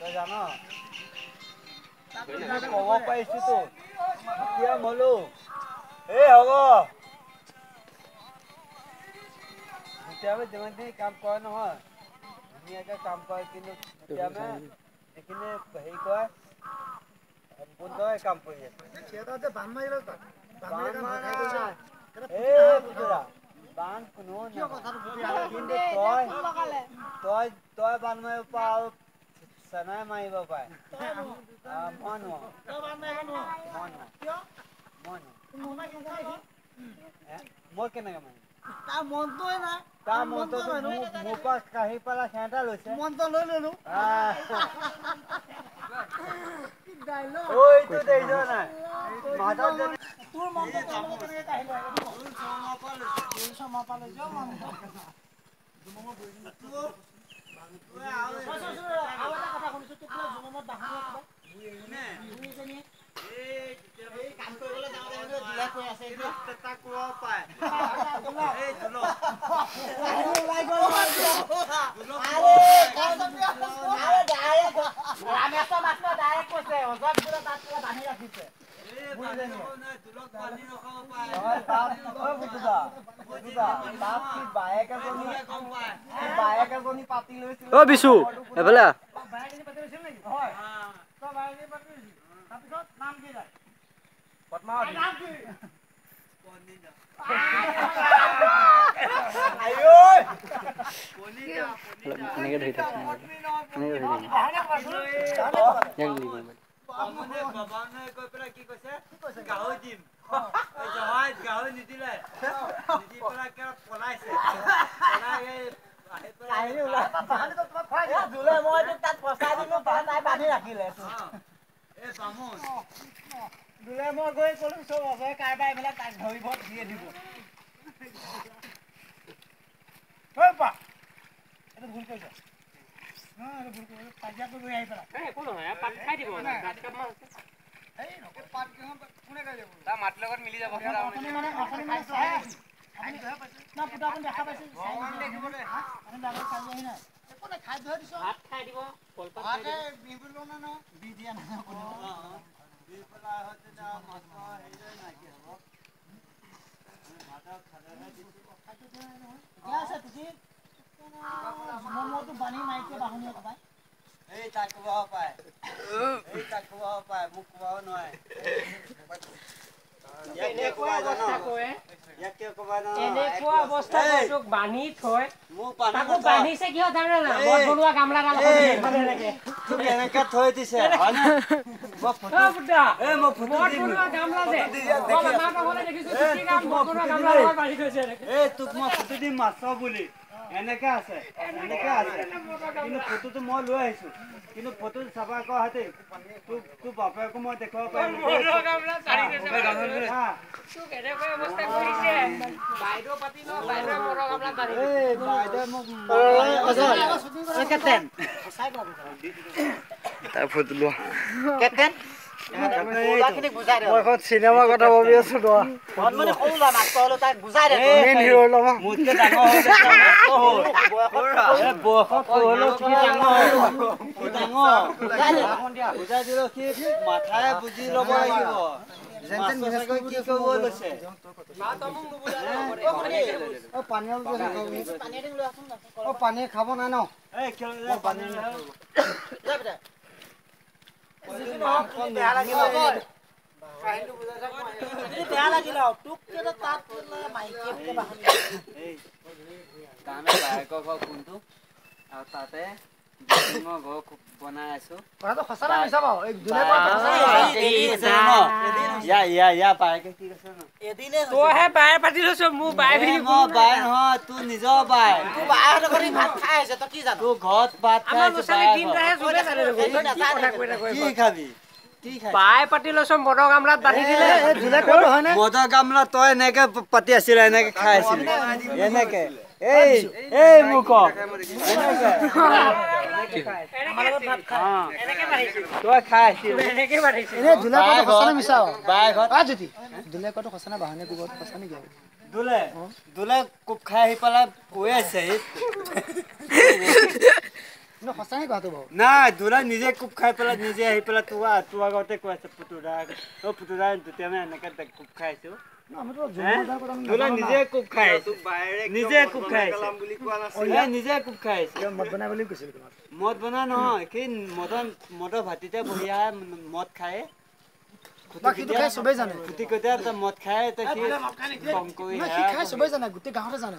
তই জান ক'ব পাৰিছো তো এতিয়া মলো এই হ'ব যেতিয়া যিমানখিনি কাম কৰে নহয় ধুনীয়াকে কাম কৰে কিন্তু যেতিয়া যিখিনি হেৰি কৰে সম্পূৰ্ণই কাম কৰি আছে বান কোনো কিন্তু তই বান মাৰিব পাৰ আৰু চেনাই মাৰিব পাৰে মই কেনেকে মাৰিম তাৰ মনটোৱে নাই তাৰ মনটো মোৰ পৰা কাঢ়ি পেলাই সিহঁতে লৈছে মনটো লৈ ললো ঐটো দেখিছ নাই মাধৱ তোৰ মনটো কেনেকে কাঢ়িলে অ বিশু এফালে এনেকে ধৰি থাক গাহৰি নিদিলে পলাইছে তাত ফচাই দিলো তাই বান্ধি ৰাখিলে দুলে মই গৈ কলো চব অজয় কাৰবাৰ এইবিলাক তাক ধৰিব দিয়ে দিব এইটো ভুল কৰিছ কাজিয়া কৰি আহি পেলাই একো নহয় পাত খাই দিব তাৰ মাটিৰ লগত মিলি যাব দেখা পাইছে খাই ধৰি দিছ ভাত খাই দিব দি দিয়া নাই বানি নাইকিয়া বাহনীয়া কবাই এই তাক কোবাব পায় মোক কোবাব নোৱাৰে এনেকুৱা অৱস্থা তোক বান্ধি থৈ তাকো বান্ধিছে কিয় জানে না মদ বনোৱা গামলাডাল কেনেকে থৈ দিছে তোক মই ফটো দিম মাছ বুলি এনেকে আছে কিন্তু ফটোটো মই লৈ আহিছো কিন্তু ফটো চাবা কোৱা হাতে তোৰ বাপেকো মই দেখুৱাব পাৰিম চিনেমা কথা ভাবি আছো মাথাৰে বুজি লব লাগিব পানী খাব নাই ন বেয়া লাগিল তোক কোনটো আৰু তাতে ঘৰ বনাই আছো তইহে বায়ে পাতি লৈছ মোৰ বাই বাই নহয় তোৰ নিজৰ বাই ভাত খাই আছে তই কি জান তোৰ ঘৰত ভাত খাই কি খাবি বাই পাতি লৈছ মদৰ গামলাত বান্ধি দিলে মদৰ গামলা তই এনেকে পাতি আছিল এনেকে খাই আছিল এনেকে মোক তই খাই আছিল দুলে কোব খাই আহি পেলাই কৈ আছে ন খসাই কথাটো বাও নাই দুলা নিজে কুপ খাই পেলা নিজে আহি পেলা তোৰ আগতে কৈ আছে পুতুৰা তেতিয়া আমি এনেকে কুপ খাইছো দুলা নিজে কুপ খাই নিজে কুপ খাই নিজে কুপ খাই মদ বনাই বুলি কৈছিল তোমাক মদ বনা নহয় কি মদৰ ভাতিতে বহি আহে মদ খায় বাকিটো খাই সবেই জানে কুটি কটা মদ খায় ত কি কম কৰি সি খাই সবেই জানে গোটেই গাঁৱতে জানে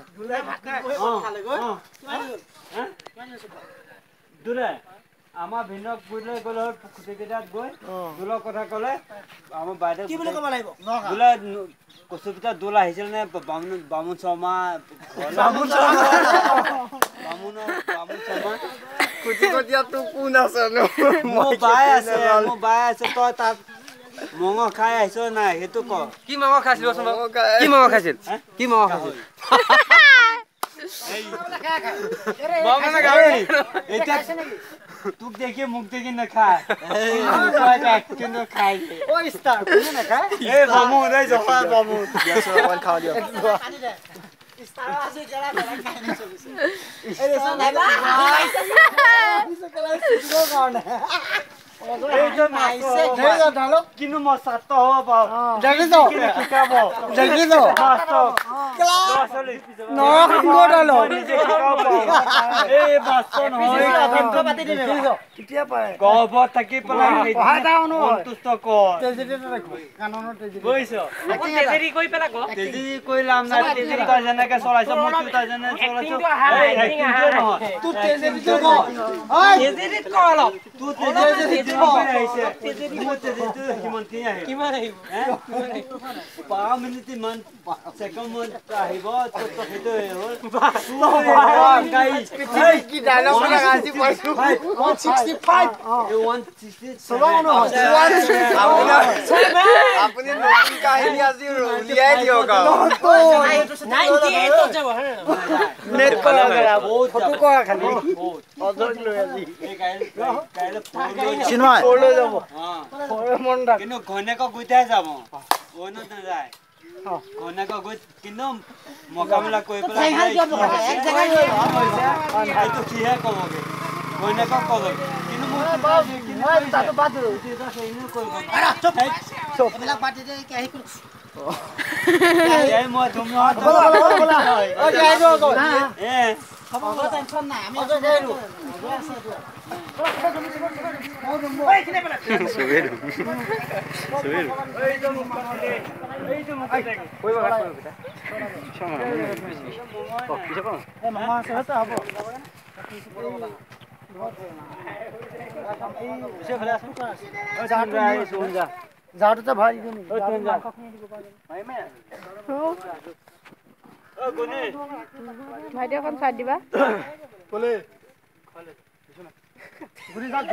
দুলে আমাৰ ভিনক বুলে গ'লে খুটি কেইটাত গৈ দুলৰ কথা ক'লে আমাৰ বাইদেউ কি বুলি ক'ব লাগিব দুলে কচু পিঠা দোল আহিছিল নে বামুণ শৰ্মা খুটি কটিয়াটো কোন আছে ন মোৰ বাই আছে তই তাত মঙহ খাই আহিছ নাই সেইটো ক কি মাংস খাইছিল কি মাংস খাইছিল কি মাংস খাইছিল তোক দেখি মোক দেখি নাখায় কিন্তু খাই কিন্তু মই ছাত্ৰ হ'ব গৰ্ভত থাকি পেলাই সন্তুষ্ট কৰ বুজিছ তেজেৰি কৰি লাভ নাই তেজেৰি তই যেনেকে চলাইছ মই তই যেনে চলাইছ আপুনি নতুন কাহিনী আজি উলিয়াই দিয়ক কিন্তু ঘৈণীয়েকক গুইটাই যাব অইনত নাযায় ঘৈণীয়েকক গৈ কিন্তু মোকাবিলা কৰি পেলাই এইটো কিহে ক'বগে ঘৈণীয়েকক ক'বগে কিন্তু যাওঁতে ভাই ভাইটি এখন চাই দিবা কলে গুৰি যাক